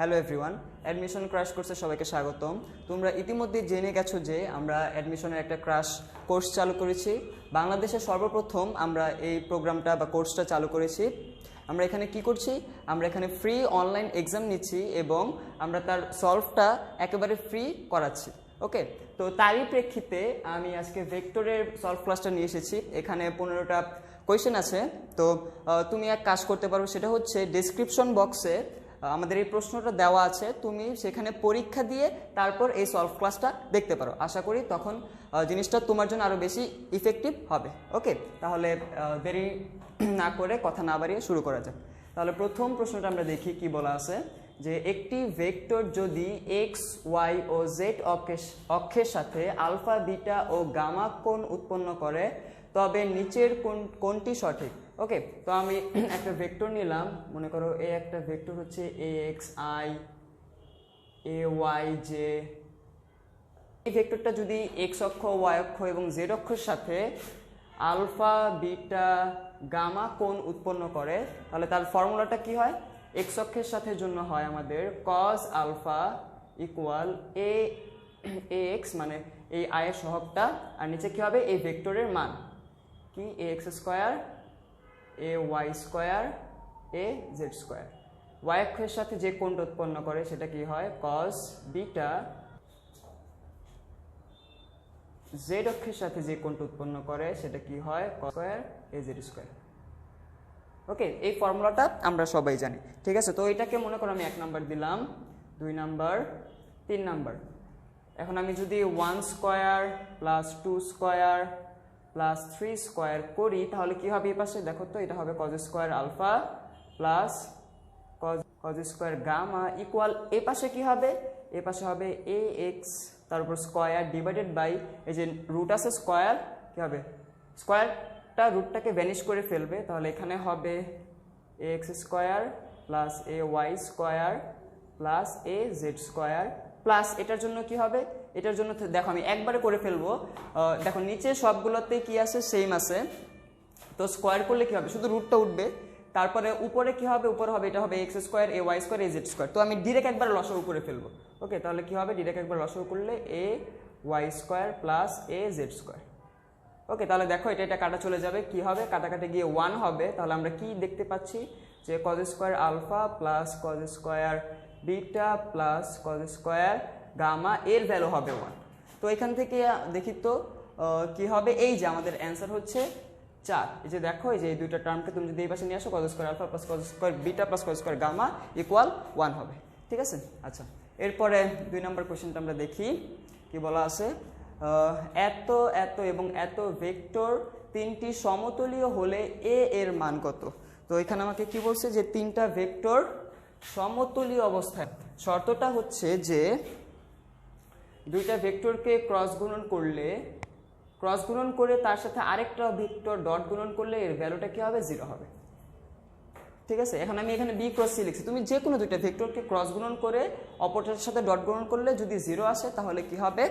Hello everyone, admission crash কোর্সে সবাইকে স্বাগতম। তোমরা ইতিমধ্যে জেনে গেছো যে আমরা অ্যাডমিশনের একটা ক্র্যাশ কোর্স চালু করেছি। বাংলাদেশে সর্বপ্রথম আমরা এই প্রোগ্রামটা বা কোর্সটা চালু করেছি। আমরা এখানে কি করছি? আমরা এখানে ফ্রি অনলাইন এক্সাম নিচ্ছি এবং আমরা তার সলভটা একেবারে ফ্রি করাচ্ছি। ওকে, তো তারই প্রেক্ষিতে আমি আজকে ভেক্টরের সলভ ক্লাসটা নিয়ে এসেছি। এখানে 15টা কোয়েশ্চেন আছে। তো তুমি এক কাজ করতে পারো, সেটা হচ্ছে ডেসক্রিপশন বক্সে আমাদের এই প্রশ্নটা দেওয়া আছে, তুমি সেখানে পরীক্ষা দিয়ে তারপর এই সলভ ক্লাসটা দেখতে পারো। আশা করি তখন জিনিসটা তোমার জন্য আরও বেশি ইফেক্টিভ হবে। ওকে, তাহলে দেরি না করে কথা না বাড়িয়ে শুরু করা যাক। তাহলে প্রথম প্রশ্নটা আমরা দেখি কি বলা আছে, যে একটি ভেক্টর যদি এক্স ওয়াই ও জেড অক্ষের সাথে আলফা বিটা ও গামা কোণ উৎপন্ন করে তবে নিচের কোনটি সঠিক। ওকে, তো আমি একটা ভেক্টর নিলাম, মনে করো এ একটা ভেক্টর হচ্ছে A X I A Y J. এই ভেক্টরটা যদি এক্স অক্ষ ওয়াই অক্ষ এবং জেড অক্ষের সাথে আলফা বিটা গামা কোণ উৎপন্ন করে, তাহলে তার ফর্মুলাটা কি হয়? এক্স অক্ষের সাথে জন্য হয় আমাদের কজ আলফা ইকুয়াল এ এক্স, মানে এই আয়ের সহগটা, আর নিচে কি হবে? এই ভেক্টরের মান কি? A X square A Y square A Z square. Y অক্ষের সাথে যে কোণটা উৎপন্ন করে সেটা কি হয়? Cause beta. জেড অক্ষের সাথে যে কোণটা উৎপন্ন করে সেটা কি হয়? Cos square A Z square. Okay, এই ফর্মুলাটা আমরা সবাই জানি। ঠিক আছে, তো এটাকে মনে করো আমি 1 নাম্বার দিলাম, 2 নাম্বার, 3 নাম্বার। এখন আমি যদি 1 square plus 2 square plus 3 square করি, তাহলে কি হবে? এই পাশে দেখো তো, এটা হবে cos square alpha plus cos square gamma equal, এই পাশে কি হবে? এই পাশে হবে এ এক্স তারপর স্কোয়ার ডিভাইডেড বাই, এই যে রুট আছে স্কোয়ার, কি হবে? স্কোয়ারটা রুটটাকে ভ্যানিশ করে ফেলবে, তাহলে এখানে হবে এ X square plus A Y square plus A Z square plus এটার জন্য কি হবে? এটার জন্য দেখো আমি একবারে করে ফেলবো। দেখো নিচে সবগুলোতে কি আছে? সেম আছে। তো স্কোয়ার করলে কি হবে? শুধু রুটটা উঠবে, তারপরে উপরে কি হবে? উপরে হবে এটা হবে x square A Y square A Z square. তো আমি ডিরেক্ট একবার লসাগু করে ফেলবো। ওকে, তাহলে কি হবে? ডিরেক্ট একবার লসাগু করলে A Y square plus A Z square. Okay, তাহলে দেখো এটা এটা কাটা চলে যাবে, কি হবে? কাটাকাটি গিয়ে 1 হবে। তাহলে আমরা কি দেখতে পাচ্ছি? যে cos square alpha plus cos square beta plus cos square gamma এর ভ্যালু হবে 1। তো এখান থেকে দেখি তো কি হবে? এই যে আমাদের অ্যান্সার হচ্ছে 4। এই যে দেখো, এই যে এই দুইটা টার্মকে তুমি যদি এই পাশে নিয়ে আসো, cos square alpha plus cos square beta plus cos square gamma equal 1 হবে। ঠিক আছে, আচ্ছা এরপরে 2 নম্বর কোয়েশ্চেনটা আমরা দেখি কি বলা আছে। এত এত এবং এত ভেক্টর তিনটি সমতলীয় হলে এ এর মান কত? তো এখানে আমাকে কি বলছে? যে 3টা ভেক্টর সমতলীয় অবস্থায়। শর্তটা হচ্ছে যে 2টা ভেক্টরকে ক্রস গুণন করে তার সাথে আরেকটা ভেক্টর ডট গুণন করলে এর ভ্যালুটা কি হবে? 0 হবে। ঠিক আছে, এখন আমি এখানে বি ক্রস সি লিখছি। তুমি যে কোনো 2টা ভেক্টরকে ক্রস গুণন করে অপরটার সাথে ডট গুণন করলে যদি 0 আসে, তাহলে কি হবে?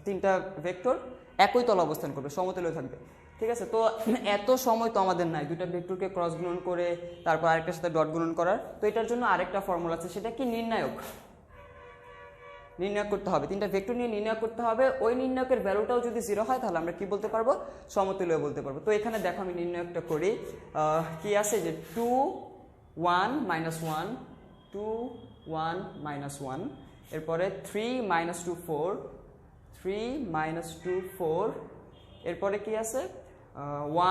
3টা ভেক্টর একই তল অবস্থান করবে, সমতলে থাকবে। ঠিক আছে, তো এত সময় তো আমাদের নাই 2টা ভেক্টরকে ক্রস গুণন করে তারপর আরেকটার সাথে ডট গুণন করার। তো এটার জন্য আরেকটা ফর্মুলা আছে, সেটা কি? নির্ণায়ক করতে হবে। 3টা ভেক্টর নিয়ে নির্ণয় করতে হবে। ওই নির্ণায়কের ভ্যালুটাও যদি 0 হয়, তাহলে আমরা কি বলতে পারবো? সমতুল্য বলতে পারবো। তো এখানে দেখো আমি নির্ণায়কটা করি। কি আছে? যে 2 1 -1 2 1 -1, এরপরে 3 -2 4 3 -2 4, এরপরে কি আছে?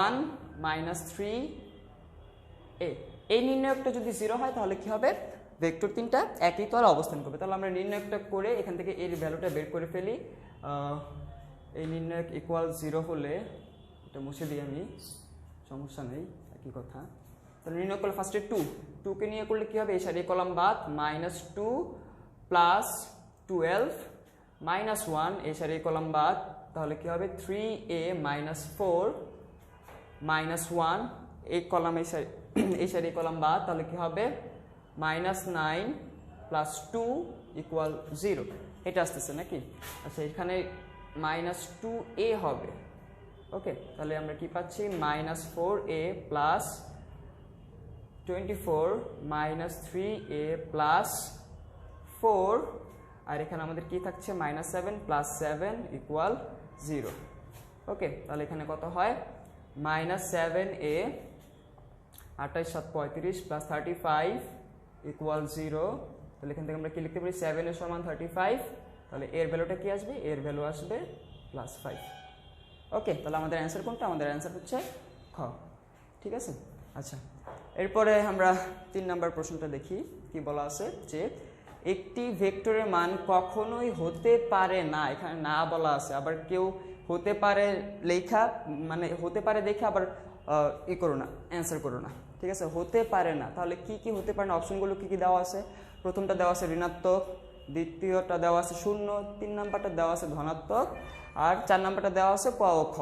1 -3 এ। এই নির্ণায়কটা যদি 0 হয়, তাহলে কি হবে? ভেক্টর 3টা একই তলে অবস্থান করবে। তাহলে আমরা নির্ণায়কটা করে এখান থেকে এর ভ্যালুটা বের করে ফেলি। এই নির্ণায়ক ইকুয়াল 0 হলে, এটা মুছে দিই আমি, সমস্যা নেই, একই কথা। তাহলে নির্ণয় করলে ফার্স্টে 2কে নিয়ে করলে কি হবে? এই সাইডে কলাম বাদ, -2 প্লাস 12 -1, এই সাইডে কলাম বাদ, তাহলে কি হবে? 3a -4 -1, এই কলাম এই সাইডে কলাম বাদ, তাহলে কি হবে? -9 প্লাস 2 ইকুয়াল 0। এটা আসতেছে নাকি? আচ্ছা, এখানে -2a হবে। ওকে, তাহলে আমরা কি পাচ্ছি? -4a plus 24 minus 3a plus 4, আর এখানে আমাদের কি থাকছে -7 প্লাস 7 ইকুয়াল 0। ওকে, তাহলে এখানে কত হয় -7a 28 7 35 প্লাস 35 ইকুয়াল 0। তাহলে এখান থেকে আমরা কি লিখতে পারি 7 এর সমান 35, তাহলে এর ভ্যালুটা কি আসবে, এর ভ্যালু আসবে +5। ওকে, তাহলে আমাদের অ্যান্সার কোনটা, আমাদের অ্যান্সার হচ্ছে খ। ঠিক আছে, আচ্ছা এরপরে আমরা 3 নাম্বার প্রশ্নটা দেখি কি বলা আছে যে একটি ভেক্টরের মান কখনোই হতে পারে না, এখানে না বলা আছে, আবার কেউ হতে পারে লেখা মানে হতে পারে দেখে আবার করো না, অ্যান্সার করো না। ঠিক আছে, হতে পারে না, তাহলে কি কি হতে পারে না, অপশনগুলো কি কি দেওয়া আছে, প্রথমটা দেওয়া আছে ঋণাত্মক, দ্বিতীয়টা দেওয়া আছে 0, 3 নাম্বারটা দেওয়া আছে ধনাত্মক, আর 4 নাম্বারটা দেওয়া আছে ক ও খ।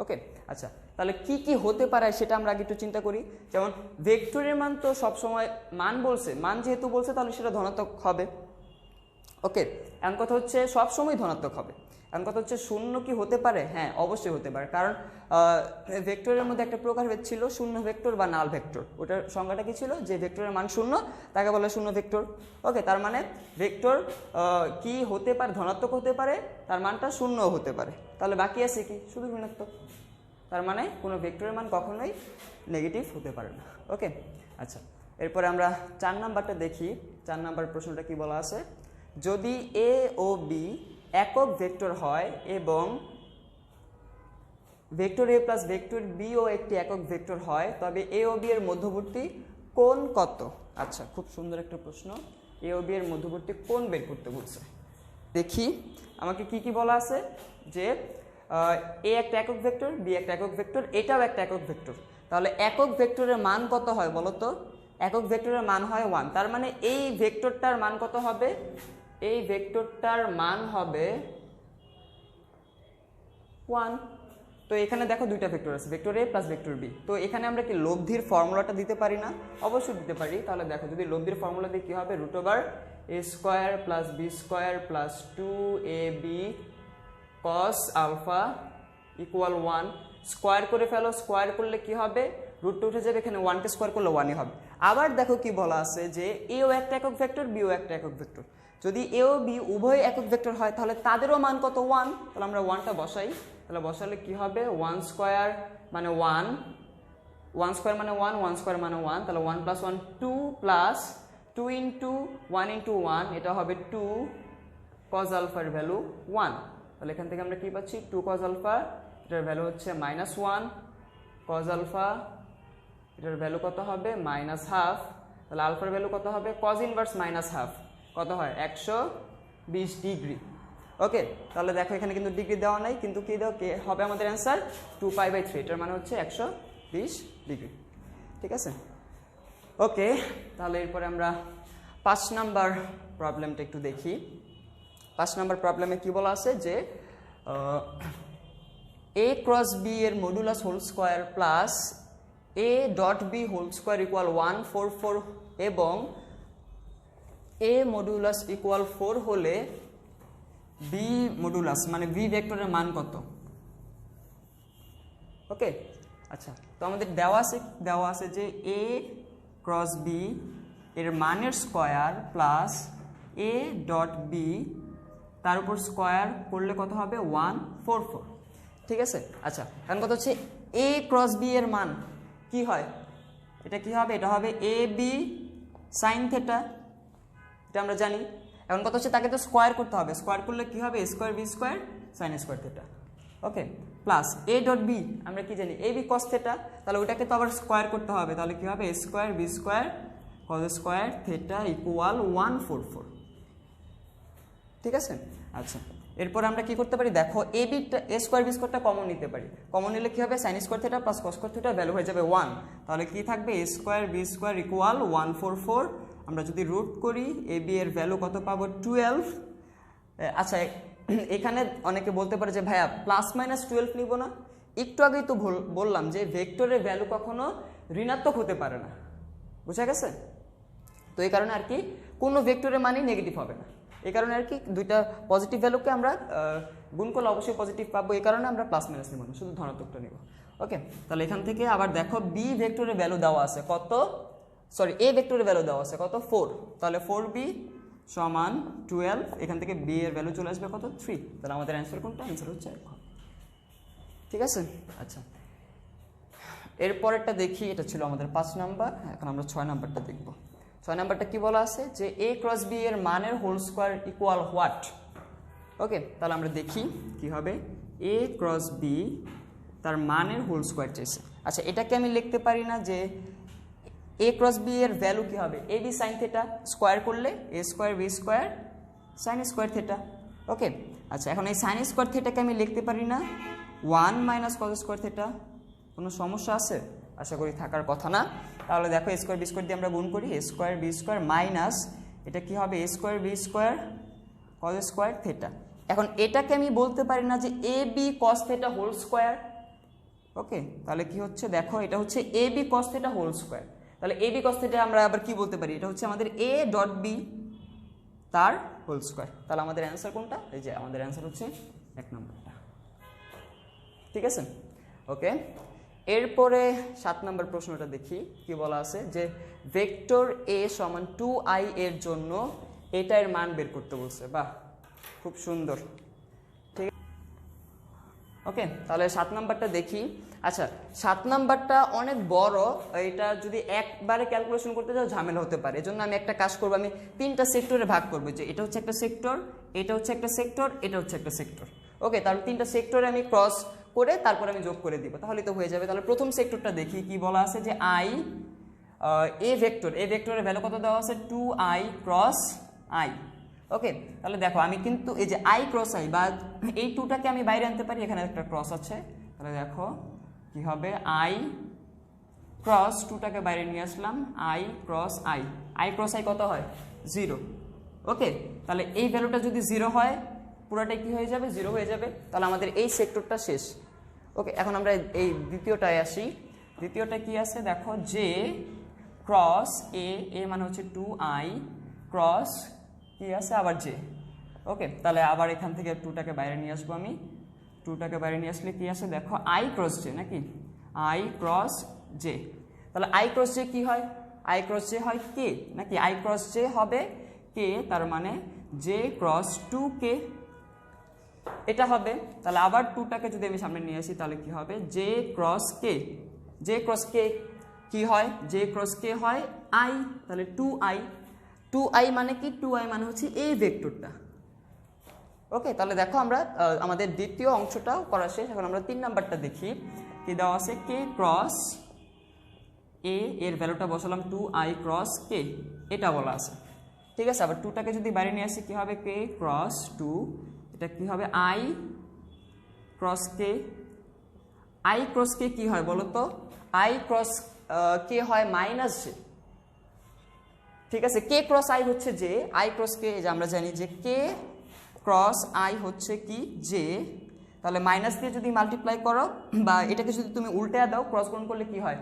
ওকে, আচ্ছা তাহলে কি কি হতে পারে সেটা আমরা আগে একটু চিন্তা করি। যেমন ভেক্টরের মান তো সবসময় মান বলছে, মান যেহেতু বলছে তাহলে সেটা ধনাত্মক হবে। ওকে, এমন কথা হচ্ছে সবসময় ধনাত্মক হবে। এমন কথা হচ্ছে 0 কি হতে পারে, হ্যাঁ অবশ্যই হতে পারে, কারণ ভেক্টরের মধ্যে একটা প্রকারভেদ ছিল 0 ভেক্টর বা নাল ভেক্টর। ওটার সংজ্ঞাটা কি ছিল, যে ভেক্টরের মান 0 তাকে বলে 0 ভেক্টর। ওকে, তার মানে ভেক্টর কি হতে পারে, ধনাত্মক হতে পারে, তার মানটা 0 হতে পারে, তাহলে বাকি আছে কি শুধু ঋণাত্মক। তার মানে কোনো ভেক্টরের মান কখনোই নেগেটিভ হতে পারে না। ওকে, আচ্ছা এরপরে আমরা 4 নাম্বারটা দেখি। 4 নাম্বার প্রশ্নটা কি বলা আছে, যদি এ ও বি একক ভেক্টর হয় এবং ভেক্টর এ প্লাস ভেক্টর বি ও একটি একক ভেক্টর হয়, তবে এ ও বি এর মধ্যবর্তী কোণ কত? আচ্ছা, খুব সুন্দর একটা প্রশ্ন। এ ও বি এর মধ্যবর্তী কোণ বের করতে বলছে। দেখি আমাকে কি কি বলা আছে, যে এ একটা একক ভেক্টর, বি একটা একক ভেক্টর, এটাও একটা একক ভেক্টর। তাহলে একক ভেক্টরের মান কত হয় বলো তো? একক ভেক্টরের মান হয় 1। তার মানে এই ভেক্টরটার মান কত হবে? এই ভেক্টরটার মান হবে 1। তো এখানে দেখো দুইটা ভেক্টর আছে, ভেক্টর এ প্লাস ভেক্টর বি। তো এখানে আমরা কি লব্ধির ফর্মুলাটা দিতে পারি না? অবশ্যই দিতে পারি। তাহলে দেখো যদি লব্ধির ফর্মুলা দিয়ে কি হবে, √a² + b² + 2ab cos alpha equal 1। Square করে ফেলো, স্কোয়ার করলে কি হবে, রুটটা উঠে যাবে, এখানে 1কে স্কোয়ার করলে 1ই হবে। আবার দেখো কি বলা আছে, যে এও একটা একক ভেক্টর, বিও একটা একক ভেক্টর। যদি এ ও বি উভয় একক ভেক্টর হয় তাহলে তাদেরও মান কত? 1। তাহলে আমরা 1টা বসাই, তাহলে বসালে কি হবে, 1² মানে 1, 1² মানে 1, 1² মানে 1, তাহলে 1 + 1 2 প্লাস 2 × 1 × 1, এটা হবে 2 cos আলফার ভ্যালু 1। তাহলে এখান থেকে আমরা কি পাচ্ছি, 2 cos আলফা, এটার ভ্যালু হচ্ছে -1 cos আলফা, এটার ভ্যালু কত হবে -½ তাহলে আলফার ভ্যালু কত হবে, cos ইনভার্স -½ কত হয় 120 ডিগ্রি। ওকে, তাহলে দেখো এখানে কিন্তু ডিগ্রি দেওয়া নাই, কিন্তু কি দেওয়া হবে আমাদের অ্যান্সার 2π/3, এটার মানে হচ্ছে 120 ডিগ্রি। ঠিক আছে, ওকে তাহলে এরপরে আমরা 5 নাম্বার প্রবলেমটা একটু দেখি। 5 নাম্বার প্রবলেমে কি বলা আছে, যে a × b এর modulus whole square plus a.b whole square equal 144 এবং a মডুলাস ইকুয়াল 4 হলে b মডুলাস মানে b ভেক্টরের মান কত? ওকে, আচ্ছা তো আমাদের দেওয়া আছে যে a × b এর মানের স্কোয়ার প্লাস a.b তার উপর স্কোয়ার করলে কত হবে 144। ঠিক আছে, আচ্ছা এখন কথা হচ্ছে a × b এর মান কি হয়, এটা কি হবে, এটা হবে ab sin θ, এটা আমরা জানি। এখন কথা হচ্ছে তাকে তো স্কোয়ার করতে হবে, স্কোয়ার করলে কি হবে, a² b² sin² θ। ওকে, প্লাস a.b আমরা কি জানি, ab cos θ, তাহলে ওটাকে তো আবার স্কোয়ার করতে হবে, তাহলে কি হবে a² b² cos² θ ইকুয়াল 144। ঠিক আছে, আচ্ছা এরপর আমরা কি করতে পারি, দেখো a² b² কমন নিতে পারি। কমন নিলে কি হবে, sin² θ প্লাস cos² θ ভ্যালু হয়ে যাবে 1, তাহলে কি থাকবে a² b² ইকুয়াল 144। আমরা যদি রুট করি ab এর ভ্যালু কত পাবো 12। আচ্ছা এখানে অনেকে বলতে পারে যে ভাইয়া +-12 নিব না, একটু আগেই তো বললাম যে ভেক্টরের ভ্যালু কখনো ঋণাত্মক হতে পারে না, বুঝা গেছে? তো এই কারণে আর কি কোনো ভেক্টরের মানই নেগেটিভ হবে না, এই কারণে আর কি দুইটা পজিটিভ ভ্যালুকে আমরা গুণ করলে অবশ্যই পজিটিভ পাবো, এই কারণে আমরা +- নিব না, শুধু ধনাত্মকটা নিব। ওকে, তাহলে এখান থেকে আবার দেখো বি ভেক্টরের ভ্যালু দেওয়া আছে কত সরি এ ভেক্টরের ভ্যালু দেওয়া আছে কত 4, তাহলে 4b সমান 12, এখান থেকে b এর ভ্যালু চলে আসবে কত 3, তাহলে আমাদের অ্যান্সার কোনটা? অ্যান্সার হচ্ছে ঠিক আছে। আচ্ছা এরপরেরটা দেখি, এটা ছিল আমাদের 5 নাম্বার, এখন আমরা 6 নাম্বারটা দেখব। 6 নাম্বারটা কি বলা আছে যে a ক্রস b এর মানের হোল স্কোয়ার ইকুয়াল হোয়াট। ওকে, তাহলে আমরা দেখি কি হবে। a ক্রস b তার মানের হোল স্কোয়ার চাইছে। আচ্ছা এটাকে আমি লিখতে পারি না যে a ক্রস b এর ভ্যালু কি হবে ab sin থিটা, স্কোয়ার করলে a square b square sin square theta. Okay, আচ্ছা এখন এই sin স্কোয়ার থিটাকে আমি লিখতে পারি না 1 মাইনাস cos স্কোয়ার থিটা, কোনো সমস্যা আছে? আশা করি থাকার কথা না। তাহলে দেখো a স্কোয়ার b স্কোয়ার দিয়ে আমরা গুণ করি, a square b square minus এটা কি হবে a square b square cos square theta. এখন এটাকে আমি বলতে পারি না যে ab cos theta whole square. Okay, তাহলে কি হচ্ছে দেখো, এটা হচ্ছে ab cos theta whole square. তাহলে ab cos থিটা আমরা আবার কি বলতে পারি, এটা হচ্ছে আমাদের a ডট b তার হোল স্কোয়ার। তাহলে আমাদের অ্যান্সার কোনটা? এই যে আমাদের অ্যান্সার হচ্ছে 1 নম্বরটা। ঠিক আছে, ওকে। এরপরে 7 নম্বর প্রশ্নটা দেখি কি বলা আছে যে ভেক্টর a সমান 2i এর জন্য এটা এর মান বের করতে বলছে। বাহ, খুব সুন্দর। ঠিক, ওকে, তাহলে 7 নাম্বারটা দেখি। আচ্ছা 7 নাম্বারটা অনেক বড়, এটা যদি একবারে ক্যালকুলেশন করতে যাও ঝামেলা হতে পারে। এজন্য আমি একটা কাজ করব, আমি 3টা সেক্টরে ভাগ করব, যে এটা হচ্ছে একটা সেক্টর, এটা হচ্ছে একটা সেক্টর, এটা হচ্ছে একটা সেক্টর। ওকে, তাহলে 3টা সেক্টরে আমি ক্রস করে তারপর আমি যোগ করে দিব, তাহলে তো হয়ে যাবে। তাহলে প্রথম সেক্টরটা দেখি কি বলা আছে যে i a ভেক্টরের ভ্যালু কত দেওয়া আছে 2i ক্রস i। ওকে, তাহলে দেখো আমি কিন্তু এই যে i ক্রস i বা এই 2টাকে আমি বাইরে আনতে পারি, এখানে একটা ক্রস আছে, তাহলে দেখো কি হবে i ক্রস 2টাকে বাইরে নিয়ে আসলাম, i cross i cross i কত হয় 0। ওকে, তাহলে এই ভ্যালুটা যদি 0 হয় পুরোটাই কি হয়ে যাবে 0 হয়ে যাবে, তাহলে আমাদের এই সেক্টরটা শেষ। ওকে, এখন আমরা এই দ্বিতীয়টায় আসি। দ্বিতীয়টা কি আছে দেখো, যে ক্রস a মানে হচ্ছে 2i ক্রস কি আছে আবার j। ওকে, তাহলে আবার এখান থেকে 2টাকে বাইরে নিয়ে আসবো, আমি 2টাকে বাইরে নিয়ে আসলে কি আছে দেখো i ক্রস j নাকি i ক্রস j। তাহলে i ক্রস j কি হয়, i ক্রস j হয় k নাকি i ক্রস j হবে k, তার মানে j ক্রস 2k এটা হবে। তাহলে আবার 2টাকে যদি আমি সামনে নিয়ে আসি তাহলে কি হবে j cross k। j cross k কি হয়, j ক্রস k হয় i, তাহলে 2i মানে কি 2i মানে হচ্ছে এই ভেক্টরটা। ওকে, তাহলে দেখো আমরা আমাদের দ্বিতীয় অংশটাও করা শেষ। এখন আমরা 3 নাম্বারটা দেখি কি দেওয়া আছে k ক্রস a এর ভ্যালুটা বসালাম 2i ক্রস k, এটা বলা আছে। ঠিক আছে, আবার 2টাকে যদি বাইরে নিয়ে আসি কি হবে k ক্রস 2, এটা কি হবে i cross k। i cross k কি হয় বলো তো, i ক্রস k হয় মাইনাস j। ঠিক আছে, k ক্রস i হচ্ছে j, i ক্রস k যে আমরা জানি যে k ক্রস i হচ্ছে কি j, তাহলে মাইনাস দিয়ে যদি মাল্টিপ্লাই করো বা এটাকে যদি তুমি উল্টায় দাও ক্রস গুণ করলে কি হয়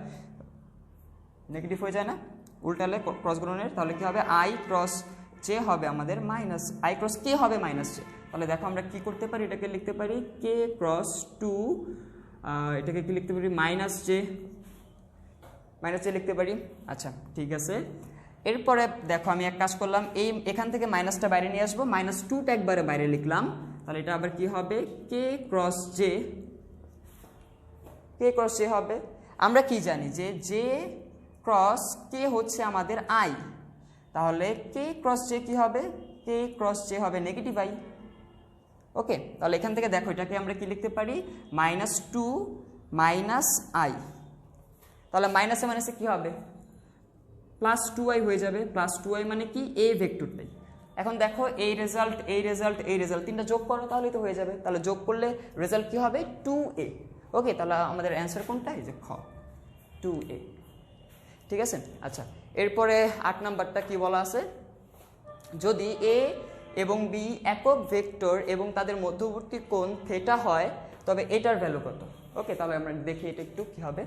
নেগেটিভ হয়ে যায় না, উল্টালে ক্রস গুণনের, তাহলে কি হবে i ক্রস j হবে আমাদের মাইনাস, i ক্রস k হবে মাইনাস j। তাহলে দেখো আমরা কি করতে পারি, এটাকে লিখতে পারি k ক্রস 2, এটাকে কি লিখতে পারি মাইনাস j লিখতে পারি। আচ্ছা ঠিক আছে, এরপরে দেখো আমি এক কাজ করলাম, এখান থেকে মাইনাসটা বাইরে নিয়ে আসবো, মাইনাস 2টা একবারে বাইরে লিখলাম, তাহলে এটা আবার কি হবে k ক্রস j হবে। আমরা কি জানি যে j ক্রস k হচ্ছে আমাদের i, তাহলে k ক্রস j কি হবে, k ক্রস j হবে নেগেটিভ i। ওকে, তাহলে এখান থেকে দেখো এটাকে আমরা কি লিখতে পারি মাইনাস 2 মাইনাস i, তাহলে মাইনাসে মাইনাসে কি হবে প্লাস 2i হয়ে যাবে, প্লাস 2i মানে কি a ভেক্টরটাই। এখন দেখো এই রেজাল্ট এই রেজাল্ট এই রেজাল্ট তিনটা যোগ করো তাহলেই তো হয়ে যাবে, তাহলে যোগ করলে রেজাল্ট কি হবে 2a। ওকে, তাহলে আমাদের অ্যান্সার কোনটা, এই যে খ 2a। ঠিক আছে, আচ্ছা এরপরে 8 নাম্বারটা কি বলা আছে, যদি a এবং b একক ভেক্টর এবং তাদের মধ্যবর্তী কোণ থিটা হয় তবে এটার ভ্যালু কত। ওকে, তাহলে আমরা দেখি এটা একটু কি হবে।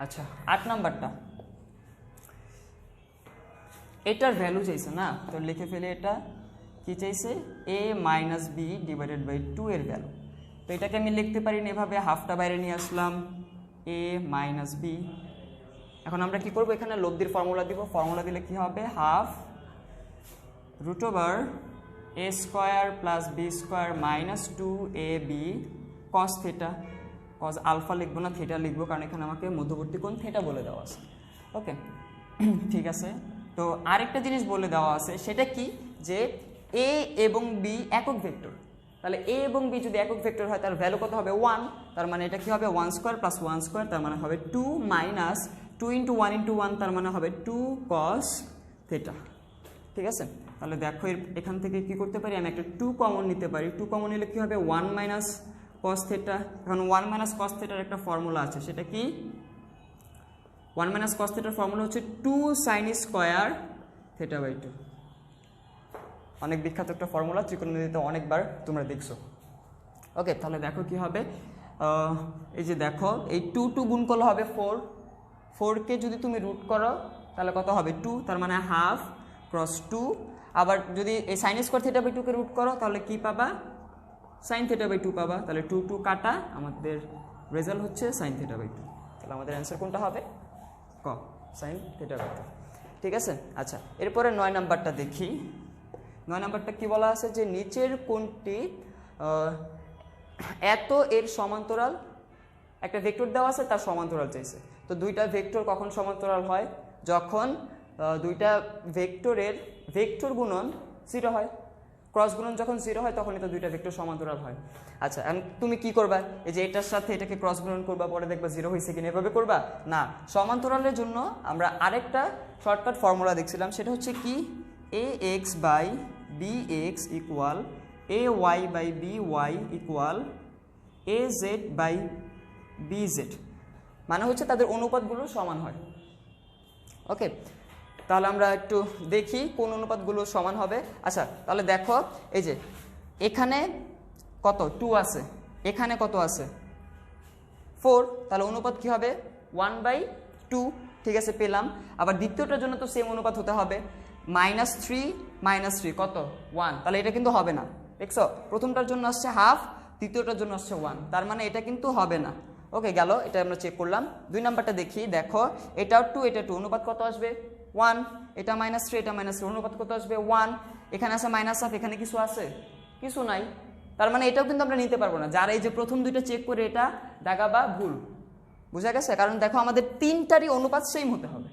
আচ্ছা 8 নাম্বারটা এটার ভ্যালু চাইছে না, তো লিখে ফেলে এটা কি চাইছে a minus b divided by 2 এর ভ্যালু। তো এটাকে আমি লিখতে পারি না এভাবে, হাফটা বাইরে নিয়ে আসলাম a মাইনাস b এখন আমরা কি করব, এখানে লব্ধির ফর্মুলা দিব। ফর্মুলা দিলে কি হবে, half root over a square plus b square minus 2ab cos theta. Cos alpha লিখবো না, থিটা লিখবো, কারণ এখানে আমাকে মধ্যবর্তী কোণ থিটা বলে দেওয়া আছে। ওকে, ঠিক আছে। তো আরেকটা জিনিস বলে দেওয়া আছে, সেটা কি, যে a এবং b একক ভেক্টর। তাহলে a এবং b যদি একক ভেক্টর হয় তার ভ্যালু কত হবে, 1। তার মানে এটা কি হবে, 1 স্কোয়ার প্লাস 1 স্কোয়ার, তার মানে হবে 2 মাইনাস 2 ইন্টু 1 ইন্টু 1, তার মানে হবে 2 কস থিটা। ঠিক আছে, তাহলে দেখো এখান থেকে কি করতে পারি, আমি একটা 2 কমন নিতে পারি। 2 কমন নিলে কি হবে, 1 মাইনাস কস থিটা। এখন 1 মাইনাস কস থিটার একটা ফর্মুলা আছে, সেটা কি, 1 মাইনাস কস থিটার ফর্মুলা হচ্ছে 2 সাইন স্কোয়ার থিটা বাই 2। অনেক বিখ্যাত একটা ফর্মুলা, ত্রিকোণমিতিতে অনেকবার তোমরা দেখছো। ওকে, তাহলে দেখো কি হবে, এই যে দেখো এই 2 গুণ করলে হবে 4কে যদি তুমি রুট করো তাহলে কত হবে, 2, তার মানে হাফ ক্রস 2। আবার যদি এই সাইন স্কোয়ার থিটা বাই 2কে রুট করো তাহলে কি পাবা, সাইন থিটা বাই 2 পাবা। তাহলে 2 কাটা, আমাদের রেজাল্ট হচ্ছে সাইন থিটা বাই 2। তাহলে আমাদের অ্যান্সার কোনটা হবে, ক, সাইন থিটা বাই 2। ঠিক আছে, আচ্ছা এরপরে 9 নাম্বারটা দেখি। 9 নাম্বারটা কি বলা আছে, যে নিচের কোণটি এত এর সমান্তরাল, একটা ভেক্টর দেওয়া আছে, তার সমান্তরাল চাইছে। তো দুইটা ভেক্টর কখন সমান্তরাল হয়, যখন দুইটা ভেক্টরের ভেক্টর গুণন 0 হয়, ক্রস গুণন যখন 0 হয় তখনই তো দুইটা ভেক্টর সমান্তরাল হয়। আচ্ছা, তুমি কি করবা, এই যে এটার সাথে এটাকে ক্রস গুণন করবা, পরে দেখবা 0 হয়েছে কিনা, এভাবে করবা না। সমান্তরালের জন্য আমরা আরেকটা শর্টকাট ফর্মুলা দেখছিলাম, সেটা হচ্ছে কি, ax by bx equal ay by by equal az by bz, মানে হচ্ছে তাদের অনুপাতগুলো সমান হয়। ওকে, তাহলে আমরা একটু দেখি কোন অনুপাতগুলো সমান হবে। আচ্ছা, তাহলে দেখো এই যে এখানে কত 2 আছে, এখানে কত আছে 4, তাহলে অনুপাত কি হবে, 1/2। ঠিক আছে, পেলাম। আবার দ্বিতীয়টার জন্য তো সেম অনুপাত হতে হবে, -3 কত 1, তাহলে এটা কিন্তু হবে না। দেখছো, প্রথমটার জন্য আসছে হাফ, দ্বিতীয়টার জন্য আসছে 1, তার মানে এটা কিন্তু হবে না। ওকে, গেল, এটা আমরা চেক করলাম। 2 নাম্বারটা দেখি, দেখো এটাও 2 এটা 2, অনুপাত কত আসবে 1, এটা -3 এটা -3, অনুপাত কত আসবে 1, এখানে আছে -হাফ, এখানে কিছু আছে, কিছু নাই, তার মানে এটাও কিন্তু আমরা নিতে পারবো না। যারা এই যে প্রথম দুইটা চেক করে এটা দাগা বা ভুল, বুঝা গেছে, কারণ দেখো আমাদের তিনটারই অনুপাত সেম হতে হবে।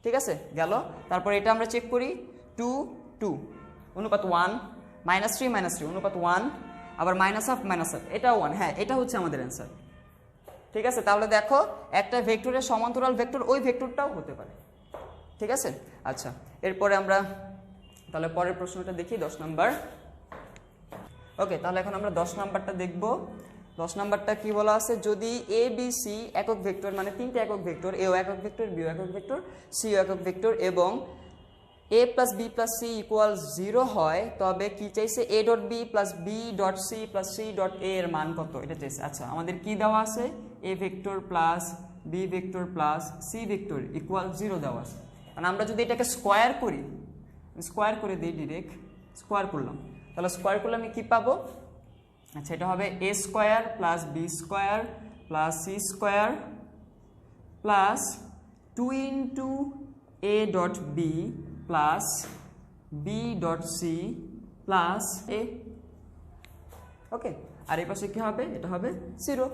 ঠিক আছে, গেল। তারপর এটা আমরা চেক করি, 2 2 অনুপাত 1, -3 অনুপাত 1, আবার -হাফ, এটাও 1। হ্যাঁ, এটা হচ্ছে আমাদের অ্যান্সার। ঠিক আছে, তাহলে দেখো একটা ভেক্টরের সমান্তরাল ভেক্টর ওই ভেক্টরটাও হতে পারে। ঠিক আছে, আচ্ছা এরপরে আমরা তাহলে পরের প্রশ্নটা দেখি, 10 নাম্বার। ওকে, তাহলে এখন আমরা 10 নাম্বারটা দেখব। 10 নাম্বারটা কি বলা আছে, যদি এ বি সি একক ভেক্টর, মানে তিনটে একক ভেক্টর, এও একক ভেক্টর, বিও একক ভেক্টর, সিও একক ভেক্টর, এবং a plus b plus c equal 0 হয়, তবে কি চাইছে, a dot b plus b dot c plus c dot a এর মান কত, এটা চাইছে। আচ্ছা, আমাদের কি দেওয়া আছে, a vector plus b vector plus c vector equal 0 দেওয়া আছে। মানে আমরা যদি এটাকে স্কোয়ার করি, স্কোয়ার করে দিই, ডিরেক্ট স্কোয়ার করলাম, তাহলে স্কোয়ার করলে আমি কি পাবো, আচ্ছা এটা হবে a square plus b square plus c square plus 2 into a dot b plus b dot c plus a. Okay, আর এই পাশে কি হবে, এটা হবে 0।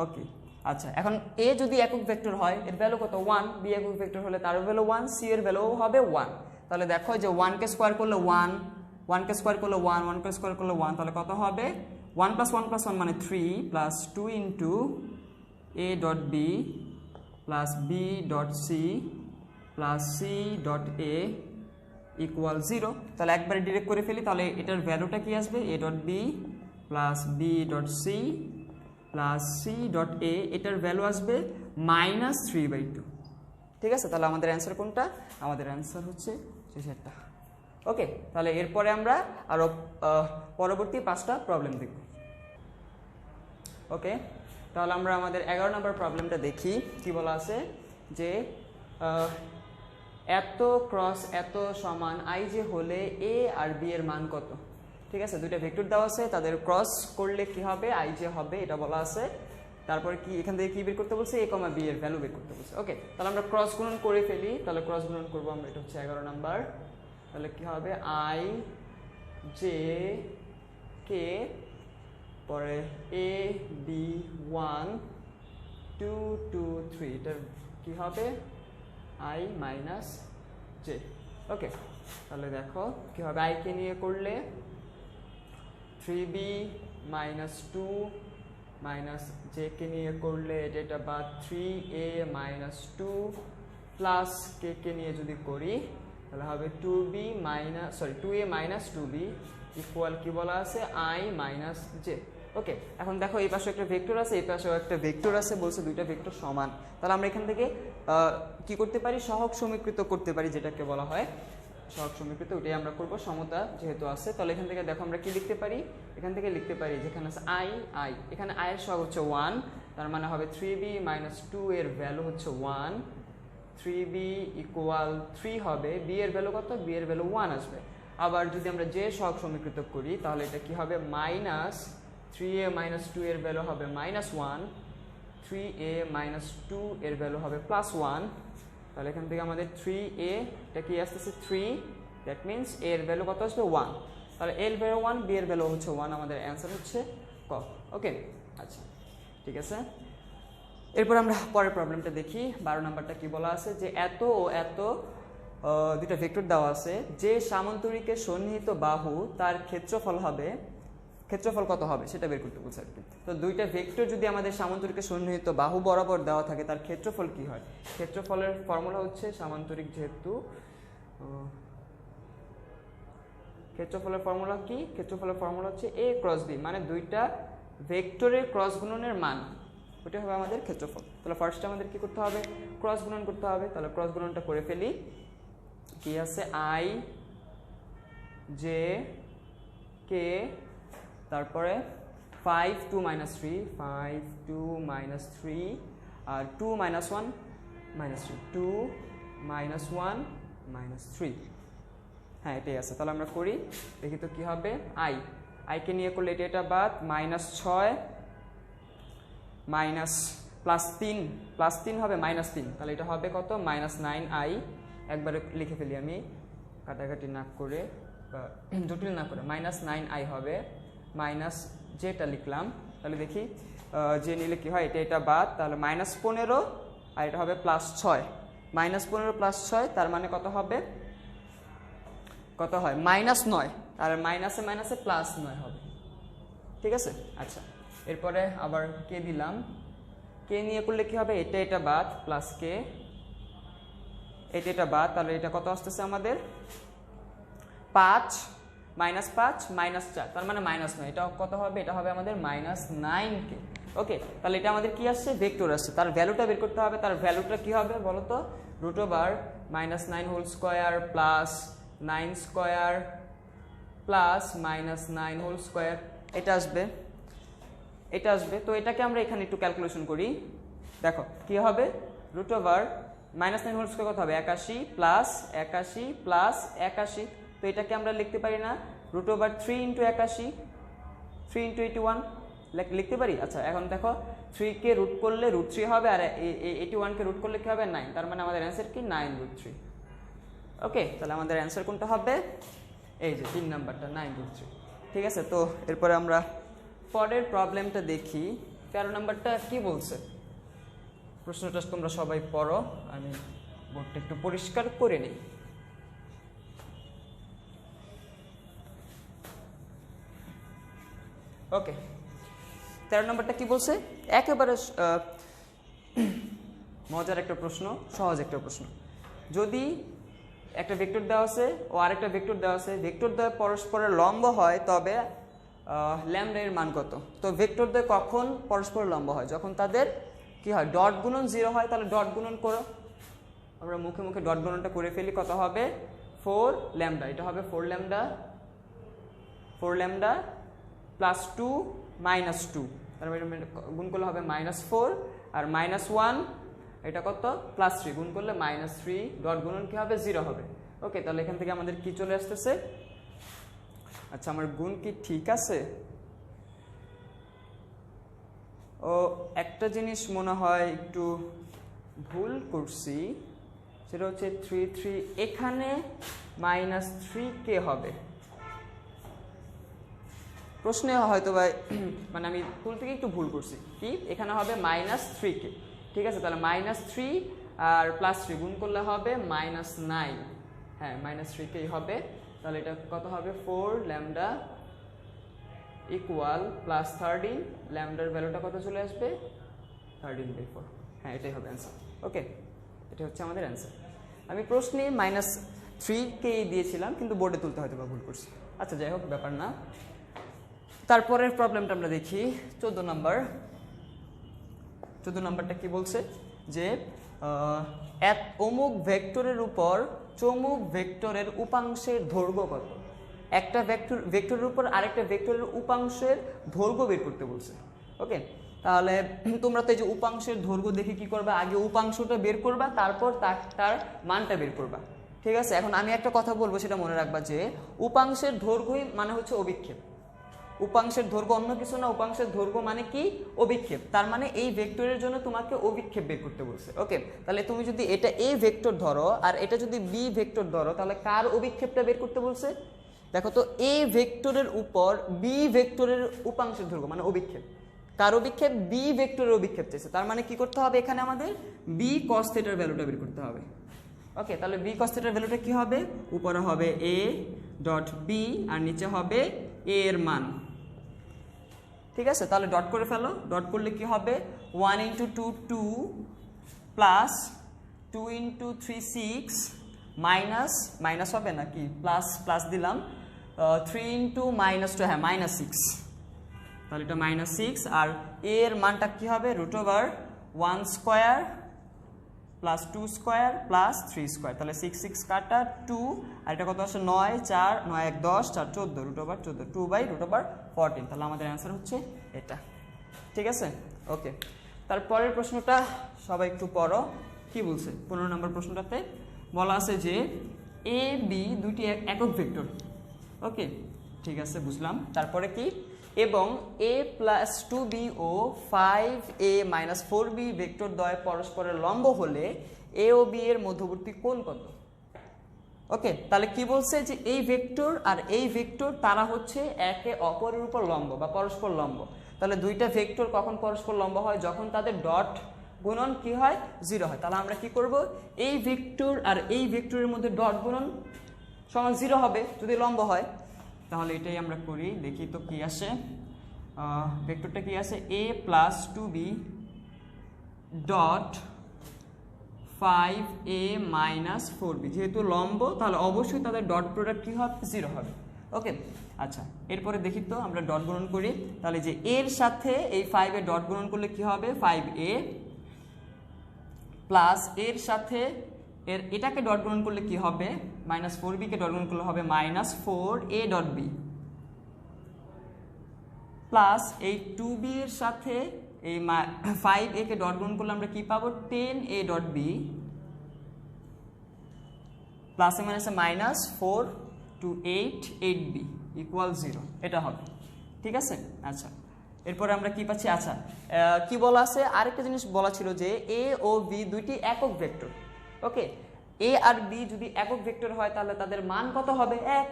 ওকে, আচ্ছা এখন a যদি একক ভেক্টর হয় এর ভ্যালু কত 1, বি একক ভেক্টর হলে তার ভ্যালু 1, সি এর ভ্যালু হবে 1। তাহলে দেখো যে 1 কে স্কোয়ার করলে 1, 1 কে স্কোয়ার করলে 1, 1 কে স্কোয়ার করলে 1, তাহলে কত হবে 1 + 1 + 1 মানে 3 plus 2 into a dot b plus b dot c plus c dot a equal 0। তাহলে একবারে ডিরেক্ট করে ফেলি, তাহলে এটার ভ্যালুটা কি আসবে, a dot b plus b dot c plus c dot a, এটার ভ্যালু আসবে -3/2। ঠিক আছে, তাহলে আমাদের অ্যান্সার কোনটা, আমাদের অ্যান্সার হচ্ছে সেটা। ওকে, তাহলে এরপরে আমরা আরও পরবর্তী 5টা প্রবলেম দেখব। ওকে, তাহলে আমরা আমাদের 11 নম্বর প্রবলেমটা দেখি। কি বলা আছে, যে এত ক্রস এত সমান আই জে হলে এ আর বি এর মান কত। ঠিক আছে, দুইটা ভেক্টর দেওয়া আছে, তাদের ক্রস করলে কি হবে, আই জে হবে, এটা বলা আছে। তারপরে কি এখান থেকে কি বের করতে বলছে, a, b এর ভ্যালু বের করতে বলছে। ওকে, তাহলে আমরা ক্রস গুণন করে ফেলি। তাহলে ক্রস গুণন করবো আমরা, এটা হচ্ছে 11 নাম্বার। তাহলে কি হবে, i j k, পরে a b 1 2 2 3, এটার কি হবে i মাইনাস j। ওকে, তাহলে দেখো কি হবে, i কে নিয়ে করলে 3b মাইনাস 2 মাইনাস j কে নিয়ে করলে এটা বা 3a মাইনাস 2 প্লাস k কে নিয়ে যদি করি তাহলে হবে 2b minus 2a minus 2b equal কি বলা আছে, i মাইনাস j। ওকে, এখন দেখো এই পাশে একটা ভেক্টর আছে, এই পাশেও একটা ভেক্টর আছে, বলছে দুইটা ভেক্টর সমান। তাহলে আমরা এখান থেকে কি করতে পারি, সহগ সমীকৃত করতে পারি, যেটাকে বলা হয় সহগ সমীকৃত। ওটাই আমরা করব, সমতা যেহেতু আছে। তাহলে এখান থেকে দেখো আমরা কি লিখতে পারি, এখান থেকে লিখতে পারি যেখানে আছে i, এখানে i এর সহগ হচ্ছে 1, তার মানে হবে 3b মাইনাস 2 এর ভ্যালু হচ্ছে 1, 3b ইকুয়াল 3 হবে, b এর ভ্যালু কত, b এর ভ্যালু 1 আসবে। আবার যদি আমরা যে সহগ সমীকৃত করি তাহলে এটা কি হবে, মাইনাস 3a মাইনাস 2 এর ভ্যালু হবে মাইনাস 1, 3a মাইনাস 2 এর ভ্যালু হবে প্লাস 1। তাহলে এখান থেকে আমাদের 3a, এটা কি আসতেছে 3, দ্যাট মিনস a এর ভ্যালু কত আসবে 1। তাহলে a এর ভ্যালু 1, b এর ভ্যালু হচ্ছে 1, আমাদের অ্যান্সার হচ্ছে ক। ওকে, আচ্ছা ঠিক আছে। এরপর আমরা পরের প্রবলেমটা দেখি। 12 নাম্বারটা কি বলা আছে, যে এত ও এত দুইটা ভেক্টর দেওয়া আছে, যে সামান্তরিকের সন্নিহিত বাহু তার ক্ষেত্রফল কত হবে সেটা বের করতে বলছে আর কি। তো দুইটা ভেক্টর যদি আমাদের সামান্তরিকের সন্নিহিত বাহু বরাবর দেওয়া থাকে, তার ক্ষেত্রফল কি হয়। ক্ষেত্রফলের ফর্মুলা হচ্ছে সামান্তরিক, যেহেতু ক্ষেত্রফলের ফর্মুলা কি, ক্ষেত্রফলের ফর্মুলা হচ্ছে a ক্রস b, মানে দুইটা ভেক্টরের ক্রস গুণনের মান, ওটা হবে আমাদের ক্ষেত্রফল। তাহলে ফার্স্টে আমাদের কি করতে হবে, ক্রস গুণন করতে হবে। তাহলে ক্রস গুণনটা করে ফেলি। কি আছে, i j k, তারপরে 5 2 মাইনাস 3, 5 2 মাইনাস 3, আর 2 মাইনাস 1 মাইনাস 3, 2 মাইনাস 1 মাইনাস 3। হ্যাঁ, এটাই আছে। তাহলে আমরা করি, দেখি তো কি হবে। i কে নিয়ে করলে এটা বাদ, মাইনাস 6 মাইনাস প্লাস 3 হবে মাইনাস 3, তাহলে এটা হবে কত, মাইনাস 9i। একবারে লিখে ফেলি আমি, কাটাকাটি না করে বা জটিল না করে, মাইনাস 9i হবে, মাইনাস যেটা লিখলাম। তাহলে দেখি যে নিলে কি হয়, এটা বাদ, তাহলে মাইনাস 15, আর এটা হবে প্লাস 6, মাইনাস 15 প্লাস 6, তার মানে কত হবে, কত হয়, মাইনাস 9, আর মাইনাসে মাইনাসে প্লাস 9 হবে। ঠিক আছে, আচ্ছা। এরপরে আবার কে দিলাম, কে নিয়ে করলে কি হবে, এটা বাদ, প্লাস কে, এটা বাদ, তাহলে এটা কত আসতেছে আমাদের, 5 মাইনাস 5 মাইনাস 4, তার মানে মাইনাস 9, এটা কত হবে, এটা হবে আমাদের মাইনাস 9k। ওকে, তাহলে এটা আমাদের কি আসছে, ভেক্টর আসছে, তার ভ্যালুটা বের করতে হবে। তার ভ্যালুটা কি হবে বলো তো, √9 whole square plus 9 square plus minus 9 whole square, এটা আসবে। তো এটাকে আমরা এখানে একটু ক্যালকুলেশন করি। দেখো কি হবে, √9 হোল স্কোয়ার কত হবে, 81 প্লাস 81 প্লাস 81। তো এটাকে আমরা লিখতে পারি না, √3 × 81, 3 × 81 লিখতে পারি। আচ্ছা, এখন দেখো 3 কে রুট করলে √3 হবে, আর 81 কে রুট করলে কি হবে, 9, তার মানে আমাদের অ্যান্সার কি, 9√3। ওকে, তাহলে আমাদের অ্যান্সার কোনটা হবে, এই যে 3 নাম্বারটা, 9√3। ঠিক আছে, তো এরপরে আমরা পরের প্রবলেমটা দেখি। 13 নাম্বারটা কি বলছে, প্রশ্নটা তোমরা সবাই পড়ো, আমি বোর্ডটা একটু পরিষ্কার করে নিই। ওকে, 13 নম্বরটা কি বলছে, একেবারে মজার একটা প্রশ্ন, সহজ একটা প্রশ্ন। যদি একটা ভেক্টর দেওয়া আছে ও আরেকটা ভেক্টর দেওয়া আছে, ভেক্টর দ্বয় পরস্পরের লম্ব হয়, তবে ল্যামডা এর মান কত। তো ভেক্টর দ্বয় কখন পরস্পর লম্ব হয়, যখন তাদের কি হয়, ডট গুণন 0 হয়। তাহলে ডট গুণন করো, আমরা মুখে মুখে ডট গুণনটা করে ফেলি। কত হবে, 4 ল্যামডা, এটা হবে 4 ল্যামডা প্লাস 2 মাইনাস 2, তার মানে গুণ করলে হবে -4, আর -1 এটা কত, +3, গুণ করলে -3, ডট গুণন কি হবে, 0 হবে। ওকে, তাহলে এখান থেকে আমাদের কি চলে আসতেছে, আচ্ছা আমার গুণ কি ঠিক আছে, ও একটা জিনিস মনে হয় একটু ভুল করছি, সেটা হচ্ছে 3 এখানে -3k হবে প্রশ্নে হয়তো ভাই, মানে আমি ভুল থেকে একটু ভুল করছি, কি এখানে হবে -3k, ঠিক আছে। তাহলে -3 আর +3 গুণ করলে হবে -9, হ্যাঁ -3k হবে। তাহলে এটা কত হবে 4 ল্যামডা ইকুয়াল +13, ল্যামডার ভ্যালুটা কত চলে আসবে 13/4, হ্যাঁ এটাই হবে অ্যান্সার। ওকে, এটা হচ্ছে আমাদের অ্যান্সার। আমি প্রশ্নে -3k দিয়েছিলাম কিন্তু বোর্ডে তুলতে হয়তো বা ভুল করছি। আচ্ছা যাই হোক, ব্যাপার না। তারপরের প্রবলেমটা আমরা দেখি 14 নাম্বার। 14 নাম্বারটা কি বলছে যে অমুক ভেক্টরের উপর চমুক ভেক্টরের উপাংশের দৈর্ঘ্য কত। একটা ভেক্টরের উপর আরেকটা ভেক্টরের উপাংশের দৈর্ঘ্য বের করতে বলছে। ওকে, তাহলে তোমরা তো এই যে উপাংশের দৈর্ঘ্য দেখে কি করবা, আগে উপাংশটা বের করবা, তারপর তার মানটা বের করবা, ঠিক আছে। এখন আমি একটা কথা বলবো, সেটা মনে রাখবা যে উপাংশের দৈর্ঘ্যই মানে হচ্ছে অভিক্ষেপ। উপাংশের দৈর্ঘ্য অন্য কিছু না, উপাংশের দৈর্ঘ্য মানে কি অভিক্ষেপ। তার মানে এই ভেক্টরের জন্য তোমাকে অভিক্ষেপ বের করতে বলছে। ওকে, তাহলে তুমি যদি এটা এ ভেক্টর ধরো আর এটা যদি বি ভেক্টর ধরো, তাহলে কার অভিক্ষেপটা বের করতে বলছে? দেখো তো, এ ভেক্টরের উপর বি ভেক্টরের উপাংশের দৈর্ঘ্য মানে অভিক্ষেপ। কার অভিক্ষেপ? বি ভেক্টরের অভিক্ষেপ চাইছে। তার মানে কি করতে হবে, এখানে আমাদের বি কস থিটার ভ্যালুটা বের করতে হবে। ওকে, তাহলে বি কস থিটার ভ্যালুটা কি হবে? উপরে হবে এ ডট বি আর নিচে হবে এ এর মান, ঠিক আছে। তাহলে ডট করে ফেলো, ডট করলে কি হবে 1 × 2 2 প্লাস 2 × 3 6 মাইনাস হবে নাকি প্লাস দিলাম 3 × -2, হ্যাঁ -6, তাহলে এটা -6 আর এর মানটা কি হবে √1² প্লাস 2² প্লাস 3², তাহলে 6 6 কাটা 2 আর এটা কত আসে 9 4 9 1 10 4 14 √14 2/√14, তাহলে আমাদের অ্যান্সার হচ্ছে এটা, ঠিক আছে। ওকে, তারপরের প্রশ্নটা সবাই একটু পড়ো। কি বলছে 15 নম্বর প্রশ্নটাতে বলা আছে যে এ বি দুটি একক ভেক্টর। ওকে, ঠিক আছে, বুঝলাম। তারপরে কি, এবং a + 2b O 5a - 4b vector দ্বয় পরস্পরের লম্ব হলে a ও b এর মধ্যবর্তী কোণ কত। ওকে, তাহলে কি বলছে যে এই ভেক্টর আর এই ভেক্টর তারা হচ্ছে একে অপরের উপর লম্ব বা পরস্পর লম্ব। তাহলে দুইটা ভেক্টর কখন পরস্পর লম্ব হয়? যখন তাদের ডট গুণন কি হয় 0 হয়। তাহলে আমরা কি করব, এই ভেক্টর আর এই ভেক্টরের মধ্যে ডট গুণন সমান 0 হবে যদি লম্ব হয়। তাহলে এটাই আমরা করি, দেখি তো কি আসে। ভেক্টরটা কি আছে a + 2b dot 5a - 4b, যেহেতু লম্ব তাহলে অবশ্যই তাদের ডট প্রোডাক্ট কি হবে 0 হবে। ওকে, আচ্ছা এরপরে দেখি তো আমরা ডট গুণন করি। তাহলে যে এর সাথে এই 5 এর ডট গুণন করলে কি হবে 5a প্লাস এর সাথে এটাকে ডট গুণন করলে কি হবে -4b কে ডট গুণন করলে হবে -4a ডট b প্লাস এই 2b এর সাথে এই 5a কে ডট গুণন করলে আমরা কি পাবো 10a ডট b প্লাসে মাইনাসে -4 to 8b ইকুয়াল 0, এটা হবে, ঠিক আছে। আচ্ছা এরপরে আমরা কি পাচ্ছি, আচ্ছা কি বলা আছে আরেকটা জিনিস বলা ছিল যে a ও b দুইটি একক ভেক্টর। ওকে, a আর b যদি একক ভেক্টর হয় তাহলে তাদের মান কত হবে 1,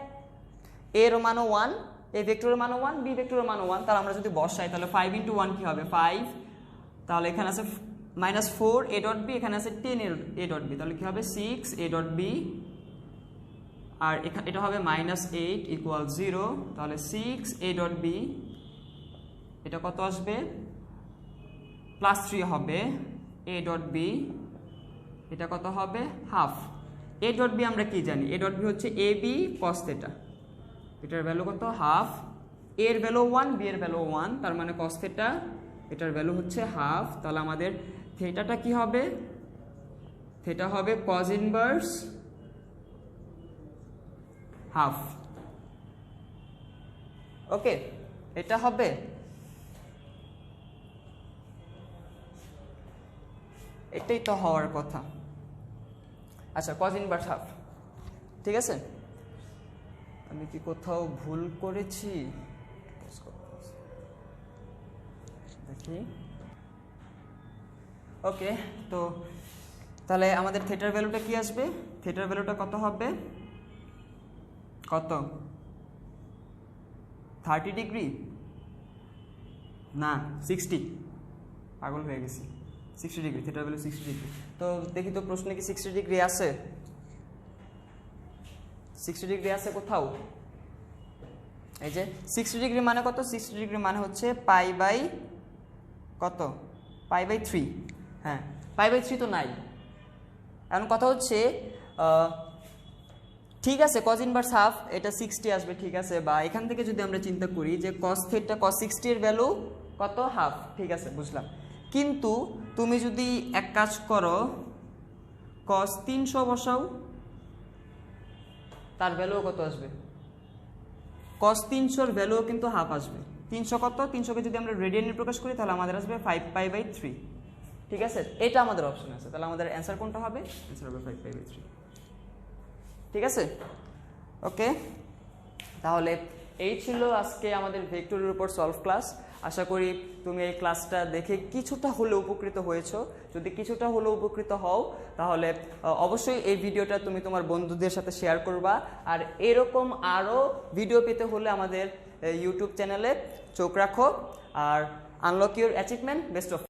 a এর মানও 1, এই ভেক্টরের মানও 1, b ভেক্টরের মানও 1। তাহলে আমরা যদি বসাই তাহলে 5 × 1 কি হবে 5, তাহলে এখানে আছে -4a ডট b, এখানে আছে 10a ডট b, তাহলে কি হবে 6a ডট b আর এটা হবে -8 ইকুয়াল 0, তাহলে 6a ডট b এটা কত আসবে +3 হবে a ডট b, এটা কত হবে হাফ। a ডট b আমরা কি জানি, a ডট b হচ্ছে ab cos θ, এটার ভ্যালু কত হাফ, a এর ভ্যালু 1 b এর ভ্যালু 1, তার মানে cos θ এটার ভ্যালু হচ্ছে হাফ। তাহলে আমাদের থেটাটা কি হবে, থেটা হবে cos ইনভার্স হাফ। ওকে, এটা হবে, এটাই তো হওয়ার কথা। আচ্ছা cos ইনভার্স হাফ, ঠিক আছে। আমি কি কোথাও ভুল করেছি দেখি। ওকে, তো তাহলে আমাদের থিটার ভ্যালুটা কি আসবে? থিটার ভ্যালুটা কত হবে? কত? 30 ডিগ্রি না 60, পাগল হয়ে গেছি। 60 ডিগ্রি, থিটার ভ্যালু 60 ডিগ্রি। তো দেখি তো প্রশ্নে কি 60 ডিগ্রি আছে? 60 ডিগ্রি আছে কোথাও? এই যে 60 ডিগ্রি মানে কত? 60 ডিগ্রি মানে হচ্ছে পাই বাই কত? Pi by 3। হ্যাঁ, পাই বাই 3 তো নাই। এখন কথা হচ্ছে ঠিক আছে cos ইনভার্স হাফ এটা 60 আসবে, ঠিক আছে, বা এখান থেকে যদি আমরা চিন্তা করি যে cos থিটা cos 60 এর ভ্যালু কত? হাফ, ঠিক আছে, বুঝলাম। কিন্তু তুমি যদি এক কাজ করো cos 300 বসাও, তার ভ্যালু কত আসবে? cos 300 এর ভ্যালু কিন্তু হাফ আসবে। 300 কত? 300 কে যদি আমরা রেডিয়ানে প্রকাশ করি তাহলে আমাদের আসবে 5 পাই বাই 3, ঠিক আছে, এটা আমাদের অপশন আছে। তাহলে আমাদের অ্যান্সার কোনটা হবে? অ্যান্সার হবে 5 পাই বাই 3, ঠিক আছে। ওকে, তাহলে এই ছিল আজকে আমাদের ভেক্টরের উপর সলভ ক্লাস। আশা করি তুমি এই ক্লাসটা দেখে কিছুটা হলেও উপকৃত হয়েছো। যদি কিছুটা হলেও উপকৃত হও তাহলে অবশ্যই এই ভিডিওটা তুমি তোমার বন্ধুদের সাথে শেয়ার করবা। আর এরকম আরও ভিডিও পেতে হলে আমাদের ইউটিউব চ্যানেলে চোখ রাখো। আর unlock your achievement, best of.